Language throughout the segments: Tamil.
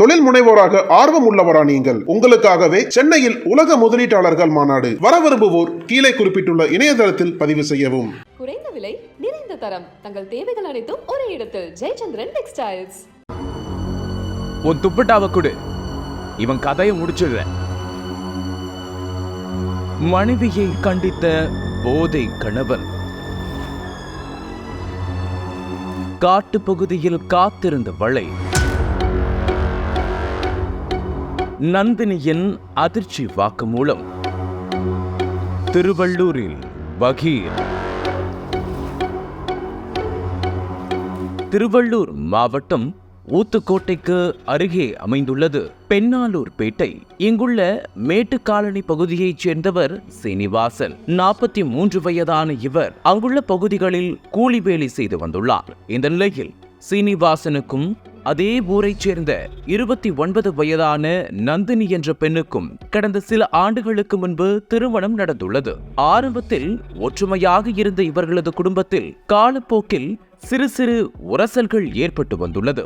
தொழில் முனைவோராக ஆர்வம் உள்ளவரா நீங்கள்? உங்களுக்காகவே சென்னையில் உலக முதலீட்டாளர்கள் மாநாடு. வர விரும்புவோர் கீழே குறிப்பிட்டுள்ள இணையதளத்தில் பதிவு செய்யவும். குறைந்த விலை, நிறைந்த தரம், தங்கள் தேவைகள் அனைத்தும் ஒரே இடத்தில். ஜெயச்சந்திரன் டெக்ஸ்டைல்ஸ். உன் துப்பட்டாவை கொடு, இவன் கதையை முடிச்சிடுறேன். மனைவியை கண்டித்த போதை கணவன். காட்டு பகுதியில் காத்திருந்த வளை. நந்தினியின் அதிர்ச்சி வாக்குமூலம். திருவள்ளூரில் பகீர். திருவள்ளூர் மாவட்டம் ஊத்துக்கோட்டைக்கு அருகே அமைந்துள்ளது பெண்ணாலூர் பேட்டை. இங்குள்ள மேட்டுக்காலனி பகுதியைச் சேர்ந்தவர் சீனிவாசன். 43 வயதான இவர் அங்குள்ள பகுதிகளில் கூலி வேலை செய்து வந்துள்ளார். இந்த நிலையில் சீனிவாசனுக்கும் அதே ஊரைச் சேர்ந்த 29 வயதான நந்தினி என்ற பெண்ணுக்கும் கடந்த சில ஆண்டுகளுக்கு முன்பு திருமணம் நடந்துள்ளது. ஆரம்பத்தில் ஒற்றுமையாக இருந்த இவர்களது குடும்பத்தில் காலப்போக்கில் சிறு சிறு உரசல்கள் ஏற்பட்டு வந்துள்ளது.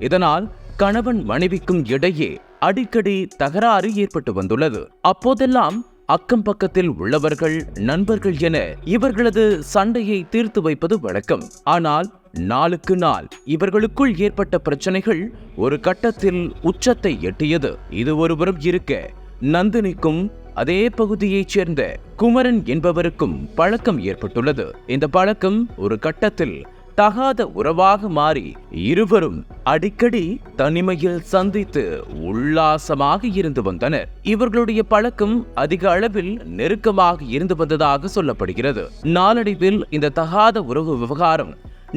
இதனால் கணவன் மனைவிக்கும் இடையே அடிக்கடி தகராறு ஏற்பட்டு வந்துள்ளது. அப்போதெல்லாம் அக்கம் பக்கத்தில் உள்ளவர்கள், நண்பர்கள் என இவர்களது சண்டையை தீர்த்து வைப்பது வழக்கம். ஆனால் நாளுக்கு நாள் இவர்களுக்குள் ஏற்பட்ட பிரச்சனைகள் ஒரு கட்டத்தில் உச்சத்தை எட்டியது. இது ஒருபுறம் இருக்க, நந்தினிக்கும் அதே பகுதியைச் சேர்ந்த குமரன் என்பவருக்கும் பழக்கம் ஏற்பட்டுள்ளது. இந்த பழக்கம் ஒரு கட்டத்தில் தகாத உறவாக மாறி இருவரும் அடிக்கடி தனிமையில் சந்தித்து உல்லாசமாக இருந்து வந்தனர். இவர்களுடைய பழக்கம் அதிக அளவில் நெருக்கமாக இருந்து வந்ததாக சொல்லப்படுகிறது. நாளடைவில் இந்த தகாத உறவு விவகாரம்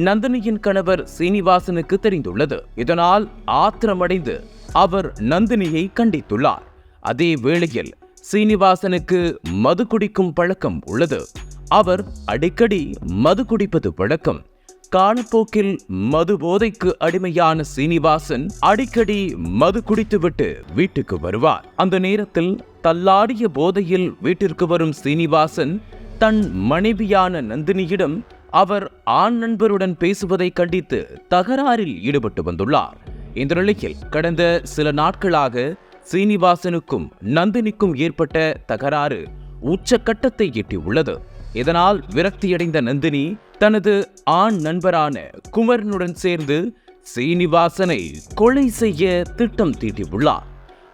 நந்தினியின் கணவர் சீனிவாசனுக்கு தெரிந்துள்ளது. இதனால் ஆத்திரமடைந்து அவர் நந்தினியை கண்டித்துள்ளார். அதே வேளையில் சீனிவாசனுக்கு மது குடிக்கும் பழக்கம் உள்ளது. அவர் அடிக்கடி மது குடிப்பது வழக்கம். காலப்போக்கில் மது போதைக்கு அடிமையான சீனிவாசன் அடிக்கடி மது குடித்துவிட்டு வீட்டுக்கு வருவார். அந்த நேரத்தில் தள்ளாடிய போதையில் வீட்டிற்கு வரும் சீனிவாசன் தன் மனைவியான நந்தினியிடம் அவர் ஆண் நண்பருடன் பேசுவதை கண்டித்து தகராறில் ஈடுபட்டு வந்துள்ளார். இந்த நிலையில் கடந்த சில நாட்களாக சீனிவாசனுக்கும் நந்தினிக்கும் ஏற்பட்ட தகராறு உச்சக்கட்டத்தை எட்டியுள்ளது. இதனால் விரக்தியடைந்த நந்தினி தனது ஆண் நண்பரான குமரனுடன் சேர்ந்து சீனிவாசனை கொலை செய்ய திட்டம் தீட்டியுள்ளார்.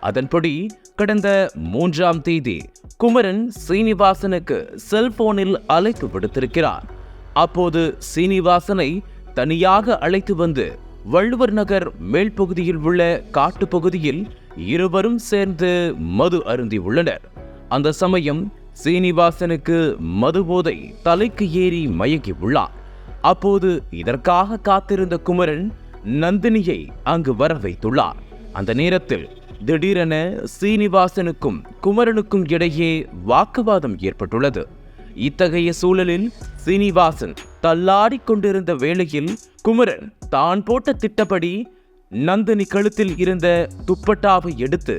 அதன்படி கடந்த 3ஆம் தேதி குமரன் சீனிவாசனுக்கு செல்போனில் அழைப்பு விடுத்திருக்கிறார். அப்போது சீனிவாசனை தனியாக அழைத்து வந்து வள்ளுவர் நகர் மேல் பகுதியில் உள்ள காட்டு பகுதியில் இருவரும் சேர்ந்து மது அருந்தி உள்ளனர். அந்த சமயம் சீனிவாசனுக்கு மது போதை தலைக்கு ஏறி மயங்கி உள்ளார். அப்போது இதற்காக காத்திருந்த குமரன் நந்தினியை அங்கு வர வைத்துள்ளார். அந்த நேரத்தில் திடீரென சீனிவாசனுக்கும் குமரனுக்கும் இடையே வாக்குவாதம் ஏற்பட்டுள்ளது. இத்தகைய சூழலில் சீனிவாசன் தள்ளாடிக் கொண்டிருந்த வேளையில் குமரன் தான் போட்ட திட்டப்படி நந்தினி கழுத்தில் இருந்த துப்பட்டாவை எடுத்து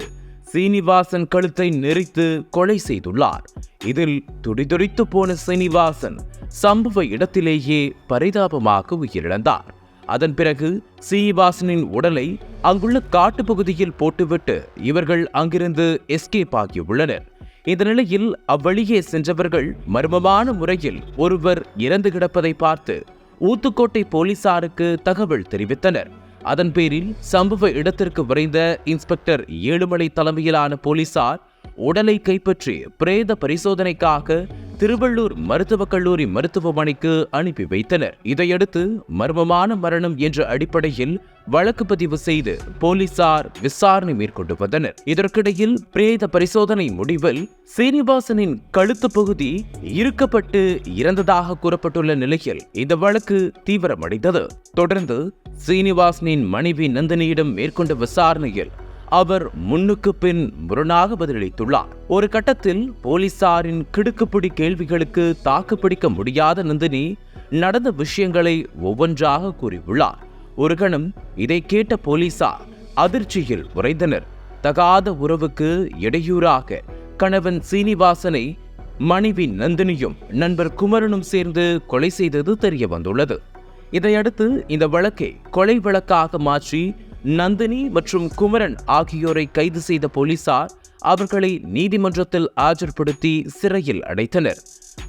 சீனிவாசன் கழுத்தை நெரித்து கொலை செய்துள்ளார். இதில் துடிதுடித்து போன சீனிவாசன் சம்பவ இடத்திலேயே பரிதாபமாக உயிரிழந்தார். அதன் பிறகு சீனிவாசனின் உடலை அங்குள்ள காட்டு பகுதியில் போட்டுவிட்டு இவர்கள் அங்கிருந்து எஸ்கேப் ஆகியுள்ளனர். இந்த நிலையில் அவ்வழியே சென்றவர்கள் மர்மமான முறையில் ஒருவர் இறந்து கிடப்பதை பார்த்து ஊத்துக்கோட்டை போலீசாருக்கு தகவல் தெரிவித்தனர். அதன் பேரில் சம்பவ இடத்திற்கு விரைந்த இன்ஸ்பெக்டர் ஏழுமலை தலைமையிலான போலீசார் உடலை கைப்பற்றி பிரேத பரிசோதனைக்காக திருவள்ளூர் மருத்துவக் கல்லூரி மருத்துவமனைக்கு அனுப்பி வைத்தனர். இதையடுத்து மர்மமான மரணம் என்ற அடிப்படையில் வழக்கு பதிவு செய்து போலீசார் விசாரணை மேற்கொண்டு வந்தனர். இதற்கிடையில் பிரேத பரிசோதனை முடிவில் சீனிவாசனின் கழுத்து பகுதி இறுக்கப்பட்டு இறந்ததாக கூறப்பட்டுள்ள நிலையில் இந்த வழக்கு தீவிரமடைந்தது. தொடர்ந்து சீனிவாசனின் மனைவி நந்தினியிடம் மேற்கொண்ட விசாரணையில் அவர் முன்னுக்கு பின் முரணாக பதிலளித்துள்ளார். ஒரு கட்டத்தில் போலீசாரின் கிடுக்குப்பிடி கேள்விகளுக்கு தாக்குப்பிடிக்க முடியாத நந்தினி நடந்த விஷயங்களை ஒவ்வொன்றாக கூறியுள்ளார். ஒரு கணம் இதை கேட்ட போலீசார் அதிர்ச்சியில் உறைந்தனர். தகாத உறவுக்கு இடையூறாக கணவன் சீனிவாசனை மனைவி நந்தினியும் நண்பர் குமரனும் சேர்ந்து கொலை செய்தது தெரிய வந்துள்ளது. இதையடுத்து இந்த வழக்கை கொலை வழக்காக மாற்றி நந்தினி மற்றும் குமரன் ஆகியோரை கைது செய்த போலீசார் அவர்களை நீதிமன்றத்தில் ஆஜர்படுத்தி சிறையில் அடைத்தனர்.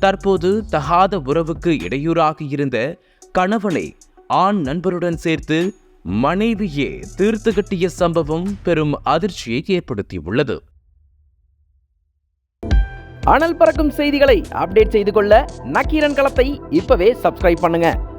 தற்போது தகாத உறவுக்கு இடையூறாக இருந்த கணவனை ஆண் நண்பருடன் சேர்த்து மனைவியே தீர்த்து கட்டிய சம்பவம் பெரும் அதிர்ச்சியை ஏற்படுத்தியுள்ளது. அனல் பறக்கும் செய்திகளை அப்டேட் செய்து கொள்ள நக்கீரன் களத்தை இப்பவே சப்ஸ்கிரைப் பண்ணுங்க.